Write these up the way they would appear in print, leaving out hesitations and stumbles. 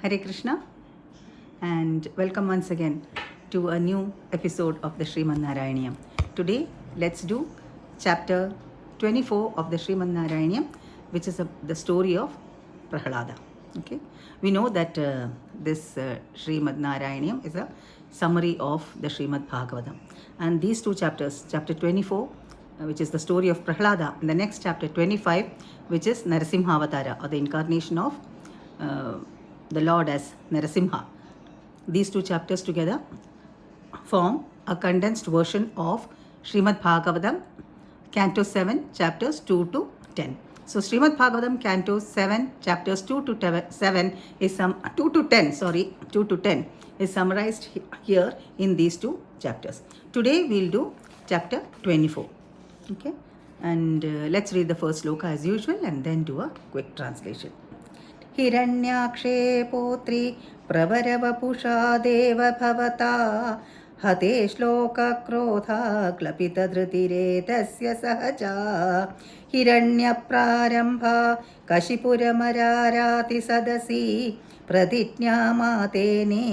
Hare Krishna, and welcome once again to a new episode of the Sriman Narayaneeyam. Today, let's do chapter 24 of the Sriman Narayaneeyam, which is the story of Prahlada. Okay, we know that this Srimad Narayaneeyam is a summary of the Srimad Bhagavatam, and these two chapters, chapter 24, which is the story of Prahlada, and the next chapter 25, which is Narasimhavatara, or the incarnation of the Lord as Narasimha. These two chapters together form a condensed version of Srimad Bhagavatam, Canto 7, chapters 2 to 10. So Srimad Bhagavatam, Canto 7, chapters 2 to 7 is 2 to 10 is summarized here in these two chapters. Today we'll do chapter 24. Okay, and let's read the first sloka as usual and then do a quick translation. हिरण्याक्षे पोत्री प्रवरवपुषा देव भवता हते श्लोकक्रोधा क्लपितधृतिरेतस्य सहजा हिरण्यप्रारम्भा कशिपुरमरारातिसदसि प्रतिज्ञामातेने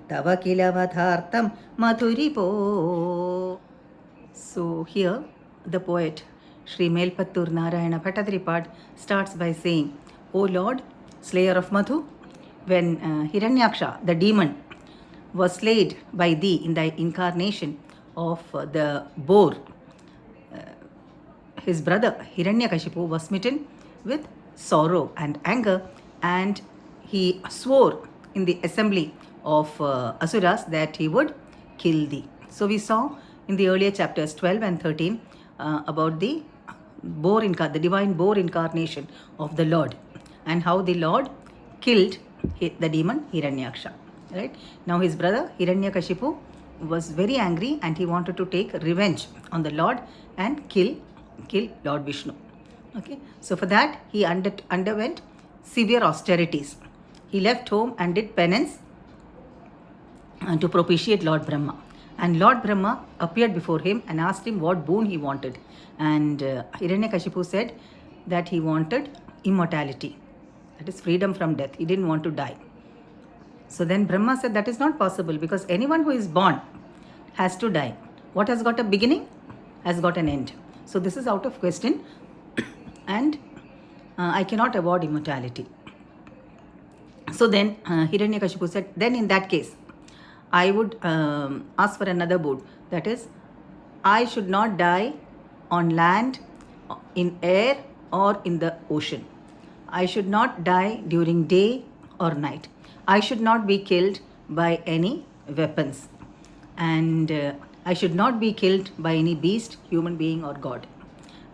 तव किल वधार्थं मधुरिपो. So here the poet Sri Melpattur Narayana Bhattadripad starts by saying, O Lord, slayer of Madhu, when Hiranyaksha, the demon, was slayed by thee in the incarnation of the boar, his brother Hiranyakashipu was smitten with sorrow and anger, and he swore in the assembly of Asuras that he would kill thee. So we saw in the earlier chapters 12 and 13 about the divine boar incarnation of the Lord, and how the Lord killed the demon Hiranyaksha. Right? Now his brother Hiranyakashipu was very angry and he wanted to take revenge on the Lord and kill Lord Vishnu. Okay? So for that he underwent severe austerities. He left home and did penance to propitiate Lord Brahma. And Lord Brahma appeared before him and asked him what boon he wanted. And Hiranyakashipu said that he wanted immortality. That is freedom from death. He didn't want to die. So then Brahma said that is not possible, because anyone who is born has to die. What has got a beginning has got an end. So this is out of question and I cannot award immortality. So then Hiranyakashipu said, then in that case, I would ask for another boon. That is, I should not die on land, in air, or in the ocean. I should not die during day or night. I should not be killed by any weapons. And I should not be killed by any beast, human being or God.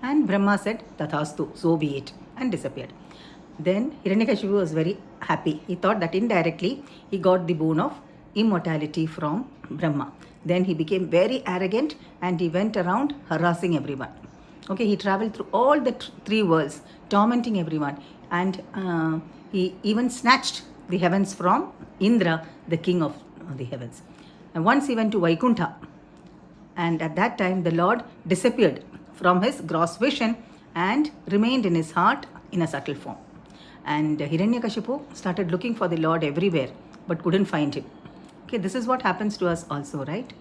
And Brahma said, Tathastu, so be it, and disappeared. Then Hiranyakashipu was very happy. He thought that indirectly he got the boon of immortality from Brahma. Then he became very arrogant and he went around harassing everyone. Okay, he traveled through all the three worlds, tormenting everyone, and he even snatched the heavens from Indra, the king of the heavens. And once he went to Vaikuntha, and at that time the Lord disappeared from his gross vision and remained in his heart in a subtle form. And Hiranyakashipu started looking for the Lord everywhere but couldn't find him. Okay, this is what happens to us also, right?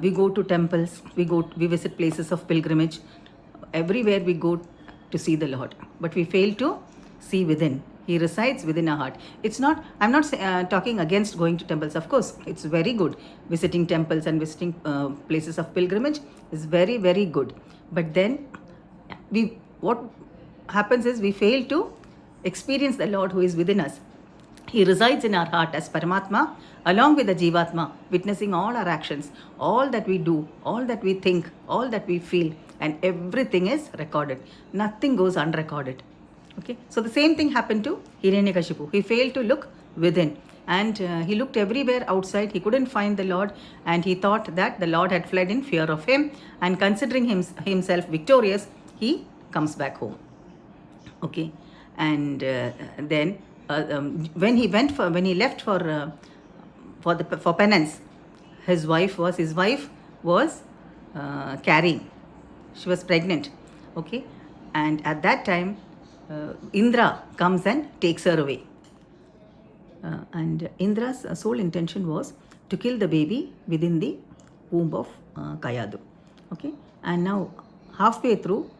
We go to temples, we visit places of pilgrimage. Everywhere we go to see the Lord, but we fail to see within. He resides within our heart. I'm not talking against going to temples. Of course, it's very good. Visiting temples and visiting places of pilgrimage is very, very good. But then what happens is we fail to experience the Lord who is within us. He resides in our heart as Paramatma, along with the Jivatma, witnessing all our actions, all that we do, all that we think, all that we feel, and everything is recorded. Nothing goes unrecorded. Okay, so the same thing happened to Hiranyakashipu. He failed to look within, and he looked everywhere outside. He couldn't find the Lord, and he thought that the Lord had fled in fear of him. And considering himself victorious, he comes back home. Okay, and then when he left for penance, his wife was carrying. She was pregnant. Okay, and at that time Indra comes and takes her away. And Indra's sole intention was to kill the baby within the womb of Kayadu. Okay, and now halfway through,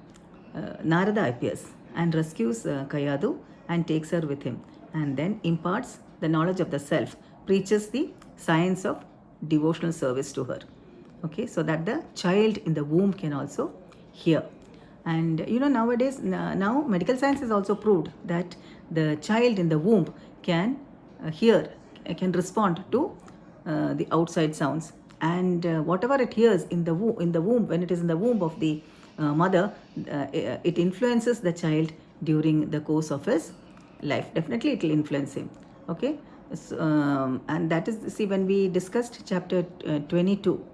Narada appears and rescues Kayadu and takes her with him, and then imparts the knowledge of the self, preaches the science of devotional service to her. Okay, so that the child in the womb can also hear. And nowadays, now medical science has also proved that the child in the womb can hear, can respond to the outside sounds, and whatever it hears in the womb, when it is in the womb of the mother, it influences the child during the course of his life. Definitely it will influence him. Okay, so, and that is, see, when we discussed chapter 22,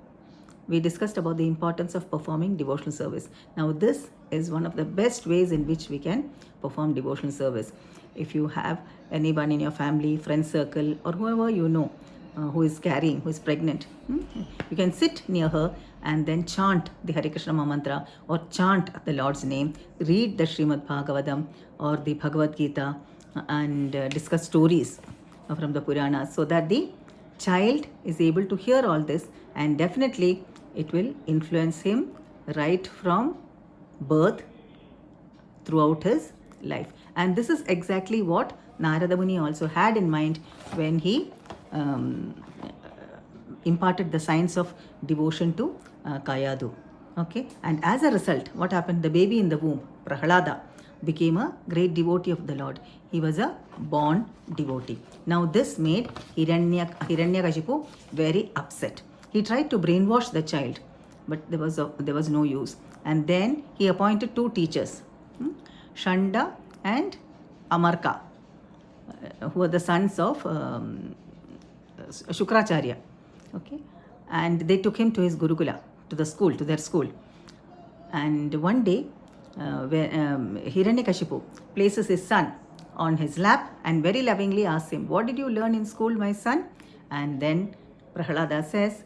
we discussed about the importance of performing devotional service. Now this is one of the best ways in which we can perform devotional service. If you have anyone in your family, friend circle, or whoever you know who is carrying, who is pregnant, you can sit near her and then chant the Hare Krishna mantra or chant the Lord's name, read the Srimad Bhagavatam or the Bhagavad Gita, and discuss stories from the Puranas, so that the child is able to hear all this, and definitely it will influence him right from birth throughout his life. And this is exactly what Narada Muni also had in mind when he imparted the science of devotion to Kayadu. Okay, and as a result, what happened? The baby in the womb, Prahlada, became a great devotee of the Lord. He was a born devotee. Now this made Hiranyakashipu very upset. He tried to brainwash the child, but there was no use. And then he appointed two teachers, Shanda and Amarka, who were the sons of Shukracharya. Okay, and they took him to his Gurukula, to their school. And one day, Hiranyakashipu places his son on his lap and very lovingly asks him, "What did you learn in school, my son?" And then Prahlada says,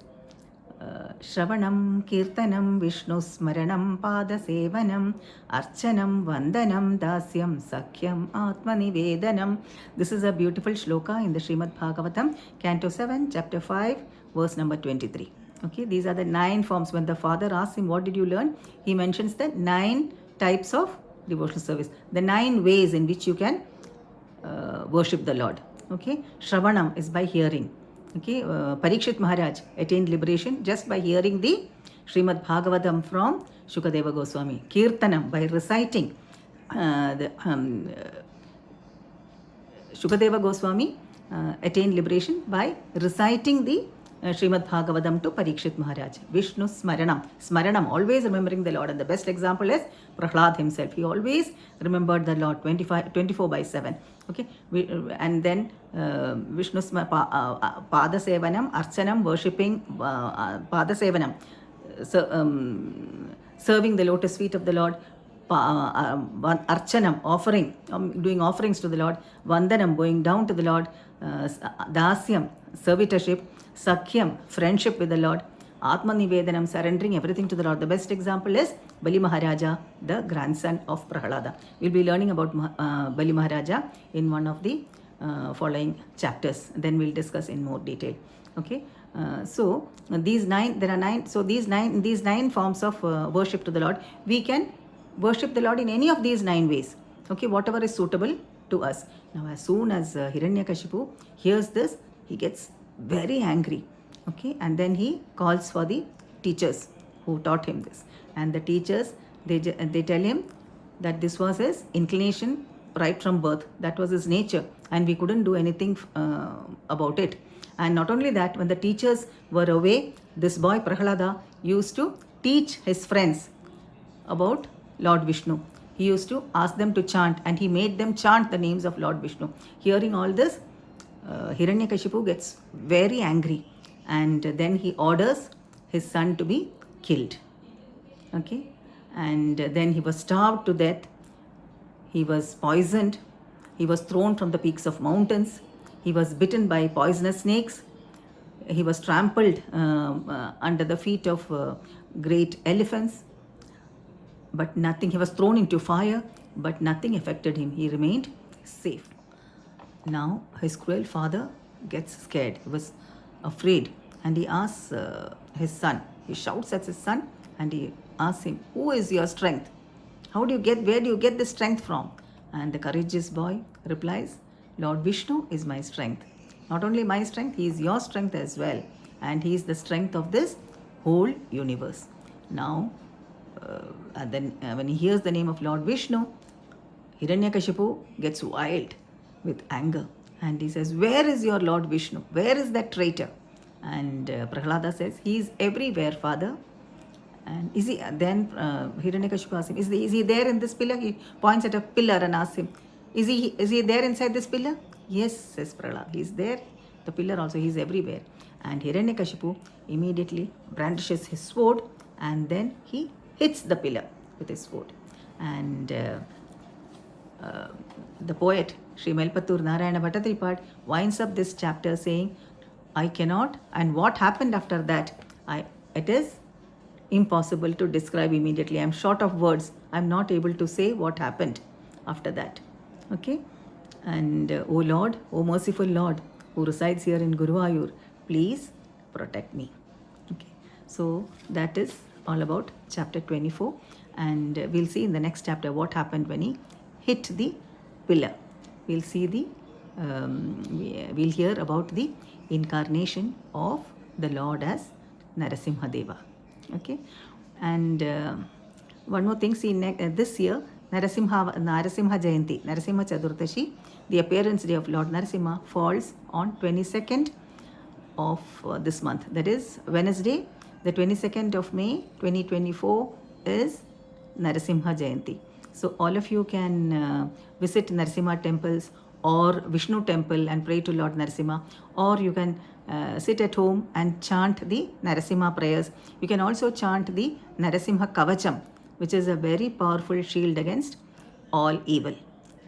Shravanam, Kirtanam, Vishnu Smaranam, Pada Sevanam, Archanam, Vandanam, Dasyam, Sakhyam, Atmanivedanam. This is a beautiful shloka in the Srimad Bhagavatam, Canto 7, Chapter 5, verse number 23. Okay, these are the 9 forms. When the father asks him, "What did you learn?" he mentions the 9 types of devotional service, the 9 ways in which you can worship the Lord. Okay, Shravanam is by hearing. Okay, Parikshit Maharaj attained liberation just by hearing the Srimad Bhagavatam from Shukadeva Goswami. Kirtanam, by reciting Shukadeva Goswami attained liberation by reciting the Srimad Bhagavatam to Parikshit Maharaj. Vishnu Smaranam, always remembering the Lord. And the best example is Prahlada himself. He always remembered the Lord 24/7. Okay, and then Vishnu Pada Sevanam, Archanam, worshipping Pada Sevanam, serving the lotus feet of the Lord. Archanam, offering, doing offerings to the Lord. Vandanam, going down to the Lord. Dasyam, servitorship. Sakhyam, friendship with the Lord. Atmanivedanam, surrendering everything to the Lord. The best example is Bali Maharaja, the grandson of Prahlada. We'll be learning about Bali Maharaja in one of the following chapters. Then we'll discuss in more detail. Okay. So these 9, there are 9. So these nine forms of worship to the Lord, we can worship the Lord in any of these 9 ways. Okay, whatever is suitable to us. Now, as soon as Hiranyakashipu hears this, he gets very angry. Okay, and then he calls for the teachers who taught him this. And the teachers, they tell him that this was his inclination right from birth. That was his nature, and we couldn't do anything about it. And not only that, when the teachers were away, this boy Prahlada used to teach his friends about Lord Vishnu. He used to ask them to chant, and he made them chant the names of Lord Vishnu. Hearing all this, Hiranyakashipu gets very angry, and then he orders his son to be killed. Okay, and then he was starved to death. He was poisoned. He was thrown from the peaks of mountains. He was bitten by poisonous snakes. He was trampled under the feet of great elephants. But nothing, he was thrown into fire, but nothing affected him. He remained safe. Now his cruel father gets scared. He was afraid, and he asks his son. He shouts at his son, and he asks him, "Who is your strength? How do you get? Where do you get this strength from?" And the courageous boy replies, "Lord Vishnu is my strength. Not only my strength, he is your strength as well, and he is the strength of this whole universe." Now, and then when he hears the name of Lord Vishnu, Hiranyakashipu gets wild with anger, and he says, "Where is your Lord Vishnu? Where is that traitor?" And Prahlada says, "He is everywhere, Father." And is he then Hiranyakashipu asks him, is he there in this pillar? He points at a pillar and asks him, is he there inside this pillar? Yes, says Prahlada. He is there. The pillar also, he is everywhere. And Hiranyakashipu immediately brandishes his sword, and then he hits the pillar with his sword. And the poet Sri Melpattur Narayana Bhattatripad winds up this chapter saying, "I cannot," and what happened after that, it is impossible to describe immediately. I'm short of words. I'm not able to say what happened after that. Okay? And O Lord, O merciful Lord, who resides here in Guruvayur, please protect me. Okay. So that is all about chapter 24. And we'll see in the next chapter what happened when he hit the pillar. We'll see we'll hear about the incarnation of the Lord as Narasimha Deva. Okay, and one more thing, see, this year Narasimha Jayanti, Narasimha Chaturdashi, the appearance day of Lord Narasimha falls on 22nd of this month. That is Wednesday, the 22nd of May 2024 is Narasimha Jayanti. So all of you can visit Narasimha temples or Vishnu temple and pray to Lord Narasimha, or you can sit at home and chant the Narasimha prayers. You can also chant the Narasimha Kavacham, which is a very powerful shield against all evil.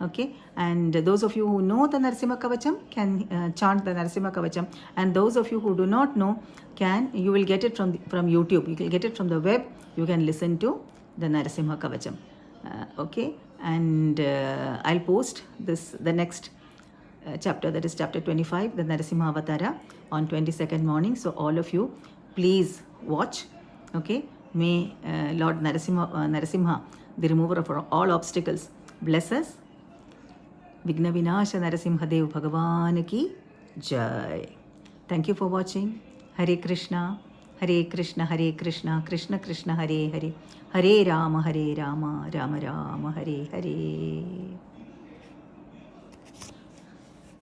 Okay, and those of you who know the Narasimha Kavacham can chant the Narasimha Kavacham, and those of you who do not know you will get it from YouTube. You can get it from the web. You can listen to the Narasimha Kavacham. Okay, and I'll post the next chapter, that is chapter 25, the Narasimha Avatara, on 22nd morning. So all of you, please watch. Okay, may Lord Narasimha, the remover of all obstacles, bless us. Vigna Vinasha Narasimha Dev Bhagavan ki Jai. Thank you for watching. Hare Krishna, Hare Krishna, Hare Krishna, Krishna Krishna, Hare Hare, Hare Rama, Rama Rama, Hare Hare.